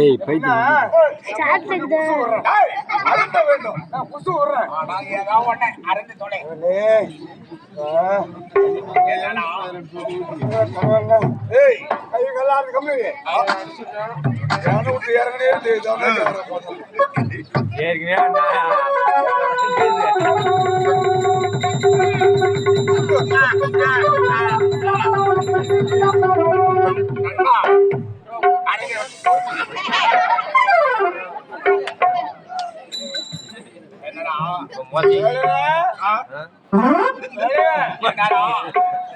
ஏய் பைத்தியம் அருந்த வேண்டும். நான் புசு விடுறேன். ஏதாவது ஒண்ணு அருந்து தொலை. ஏய் கை கல்லாது கம்மி விட்டு இறங்கனே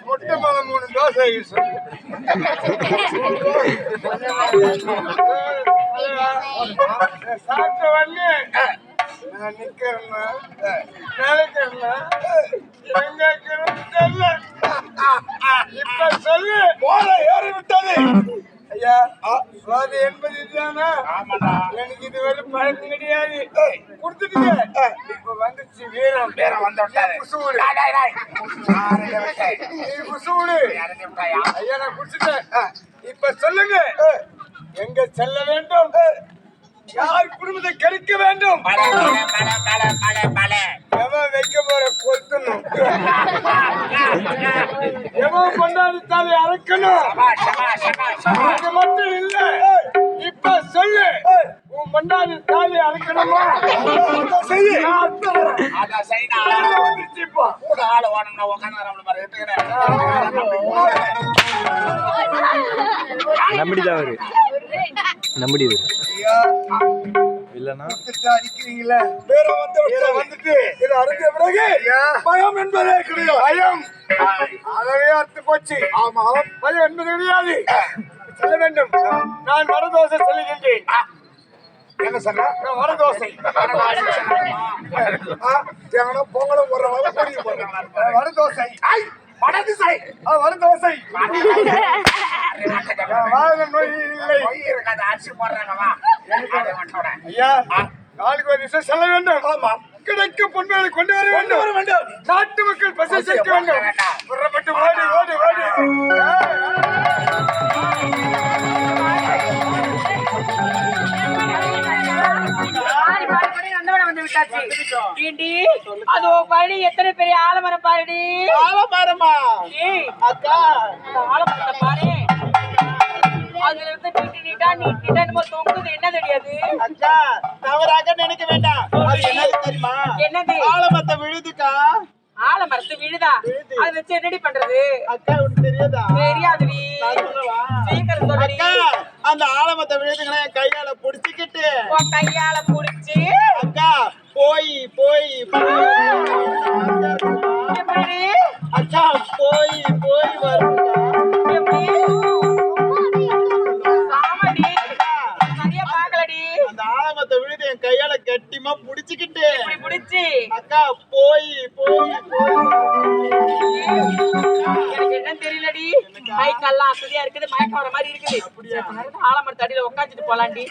முட்டை மேல 3 தோசை சாப்பிட்ட வந்து நான் நிக்கிறேன்னா நினைக்கிறேன்னா இப்ப சொல்லு போல ஏறி விட்டது ஐயா. அது என்பது இதுதானா? எனக்கு இது வரை பழக்கம் கிடையாது. கொடுத்துட்டீங்க. இப்ப வந்துச்சு வீரம் வீரம் வந்து புசுடு புசுடு ஐயா நான் குடிச்சுட்டேன். இப்ப சொல்லுங்க எங்க செல்ல வேண்டும், யார் குடும்பத்தை கெடுக்க வேண்டும், எவன் வைக்க போற கொத்தணும், எவன் கொண்டாடி தாலி அரைக்கணும். அது மட்டும் இல்ல, இப்ப சொல்லு உன் கொண்டாடி தாலி அரைக்கணுமா? நம்பிடிதான் அவரு நம்பிடி இல்லன்னா அடிக்கிறீங்களா? வந்துட்டு இது அருந்திய பிறகு பயம் என்பதே கிடையாது. பயம் அதவே அறுத்து போச்சு. ஆமா பயம் என்பது கிடையாது. சொல்ல வேண்டும். நான் வரதோசை சொல்லுகின்றேன். என்ன சொன்ன? வரதோசை பொங்கலும் வரதோசை வடதிசை வரதோசை ஐயா நாளைக்கு ஒரு விஷயம் சொல்ல வேண்டும். கிடைக்க பொன்மையை கொண்டு வர வேண்டும். நாட்டு மக்கள் பசி சேர்க்க வேண்டும். புறப்பட்டு ஓடி ஓடி ஓடி அதோ பாடி எத்தனை பெரிய ஆலமரம் பாருடி. ஆலமரமா? அக்கா ஆலமரத்தை பாரு. அதுல இருந்து நீட்டா தொங்குது. என்ன தெரியாது அக்கா? தவறாக நினைக்க வேண்டாம். அது என்னது தெரியுமா? என்னது? ஆலமரத்தை விழுதுக்கா. ஆலமரத்து விழுதா? அது வச்சு என்னடி பண்றது? அக்கா உனக்கு தெரியாதா? தெரியாதுடி. சீக்கிரம் சொல்லு. அக்கா அந்த ஆலமரத்தை விழுதுங்களா என் கையால புடிச்சுக்கிட்டு கையால புடிச்சு அக்கா போய் போய் அக்கா போய் போய் வரும். அந்த ஆலமரத்தை விழுது என் கையால கட்டிமா புடிச்சுக்கிட்டு அக்கா போய் போய் எனக்கு என்ன தெரியலடி. கை கால்லாம் அசதியா இருக்குது. மயக்கம் வர மாதிரி இருக்குது. ஆலமரத்து அடியில உட்காந்துட்டு போலாண்டி.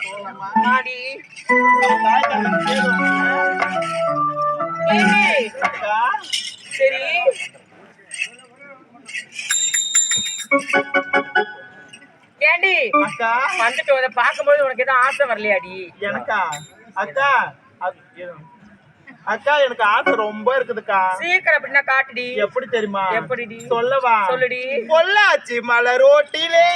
சரி ஏண்டி அக்கா வந்துட்டு அதை பார்க்கும்போது உனக்கு எதாவது ஆசை வரலையாடி? எனக்கா? அக்கா அக்கா எனக்கு ஆசை ரொம்ப இருக்குதுக்கா. சீக்கிரம் அப்படின்னா காட்டுடி. எப்படி தெரியுமா? எப்படிடி? சொல்லவா? சொல்லுடி. பொள்ளாச்சி மலை ரோட்டிலே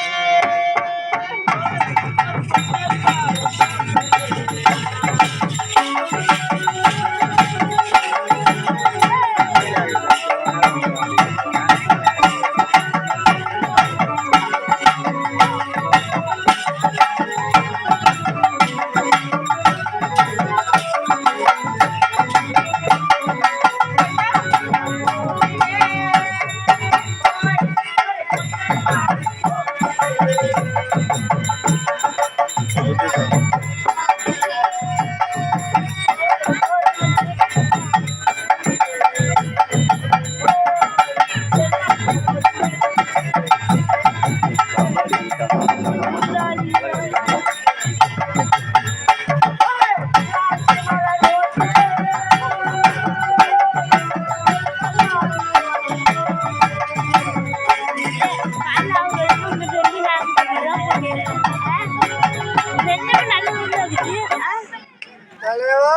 தலைவா,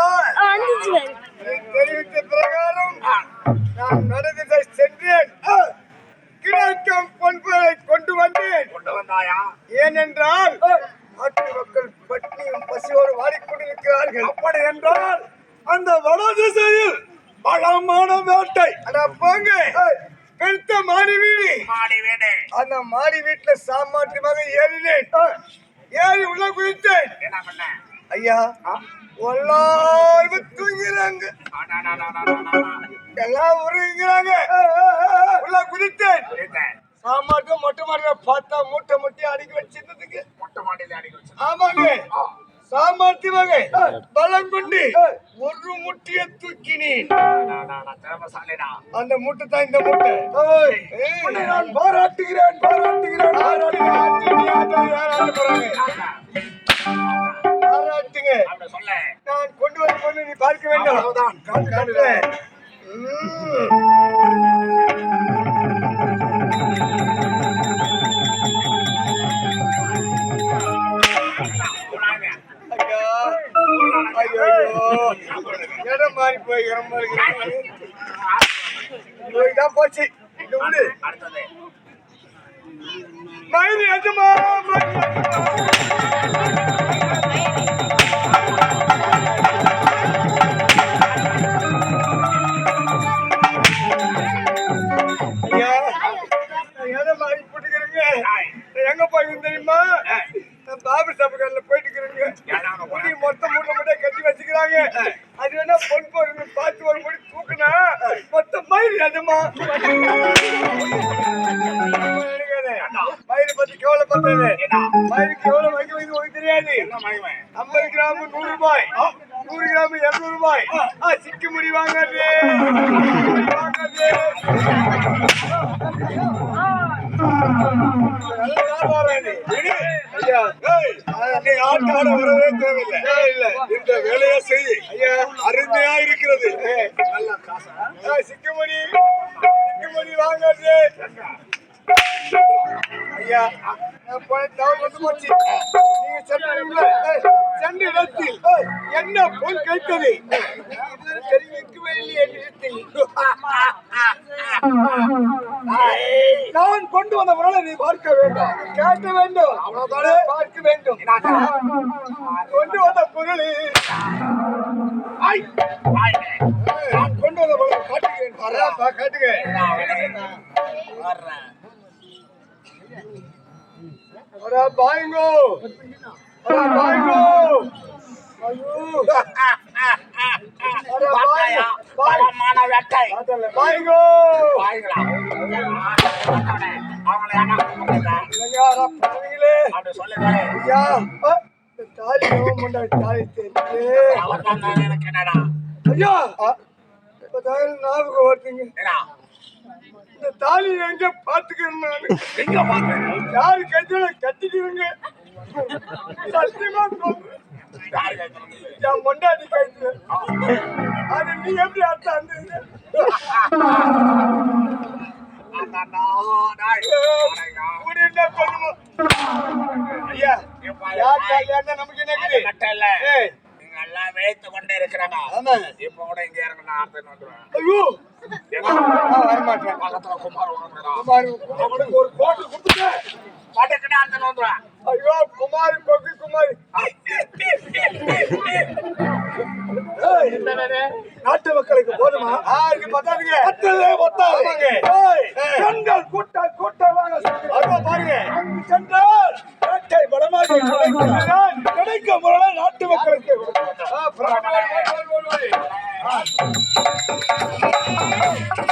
நீ தெரிவித்த பிரகாரம் நான் நடந்ததை சென்றேன். கிடைக்கும் பொன்பொருளை கொண்டு வந்தேன். ஏனென்றால் நாட்டு மக்கள் பட்டினியும் பசியோடு வாடிக்கொண்டிருக்கிறார்கள். அப்படி என்றால் அந்த வட திசையில் பலமான வேட்டை. போங்க, பெருத்த மாடி வீடு. அந்த மாடி வீட்டுல சாமானியமாக ஏறினேன். ஏறி உள்ள குதித்தேன். ஐயா, எல்லாரும் தூங்கிறாங்க, எல்லாம் உருகிறாங்க. உள்ள குதித்தேன். சாமாட்டு மொட்டை மாடியில பார்த்தா மூட்டை முட்டி அடிக்க வச்சிருந்ததுக்கு. ஆமாங்க, சாமர்த்தியமாக பலம் கொண்டு ஒரு முட்டியை தூக்கினேன். அந்த மூட்டை தான் இந்த மூட்டை. நான் பாராட்டுகிறேன், பாராட்டுகிறேன், பாராட்டுங்க. நான் கொண்டு வர பொண்ணு நீ பார்க்க வேண்டும். இடம் மாறி போய் போச்சு. மயில் எஜமா இடம் மாறி போட்டுக்கிறேங்க. எங்க போய் தெரியுமா? பாபு சபைகள்ல போயிட்டு இருக்கிறேங்க. மொத்த மூட்டை மூட்டை கட்டி வச்சுக்கிறாங்க. அது வேணா பொன் பொருள் பார்த்து ஒரு முடி தூக்குனா மொத்த மயில் எதுமா மயிலை பத்தி கேவலப்பட்டது. மயிலுக்கு எவ்வளவு வாங்கி வைத்து உங்களுக்கு தெரியாது. 50 கிராம் 100 ரூபாய், 100 கிராம் 200 ரூபாய். சிக்கி முடி வாங்காது, ஆட்டாட வரவே தேவையில்லை. இந்த வேலையை செய், அருமையா இருக்கிறது. சிக்கமணி சிக்கமணி வாங்காது. ஐயா, போச்சு. நீங்க சென்ற இடத்தில் என்ன பொன் கைத்தது நான் கொண்டு வந்த பொருளை நீ பார்க்க வேண்டும், கேட்க வேண்டும், அவ்வளவுதானே பார்க்க வேண்டும். கொண்டு வந்த பொருள் நான் கொண்டு வந்த பொருளை காட்டுகிறேன். காட்டுங்க. பாயுங்கோ, பாயுங்கோ. ஞாபகம் வருதுங்க. இந்த தாலி எங்க பாத்துக்கிறேன், யாரு கைத்துல கட்டிக்கிறீங்க. சத்தியமா சொல்றேன், என் மொண்டாடி கைத்துல. அது நீ எப்படி அர்த்தம் அந்த ஐயா, யார் கல்யாணம் நமக்கு என்ன எல்லாம் வேத்து கொண்டே இருக்கிறாங்க. இப்ப கூட இங்க இறங்க வரமாட்டேன். பக்கத்துல குமார் ஒரு கோட்டு கொடுத்துட்டு பட்டக்கடை அந்த வந்துடுவேன். ஐயோ, குமாரி கொக்கு குமாரி நாட்டு மக்களுக்கு போதுமா? பத்தாதுங்க, பெண்கள் கூட்ட கூட்டமாக பாருங்க. சென்றால் நாட்டை பலமாக கிடைக்க முறை நாட்டு மக்களுக்கு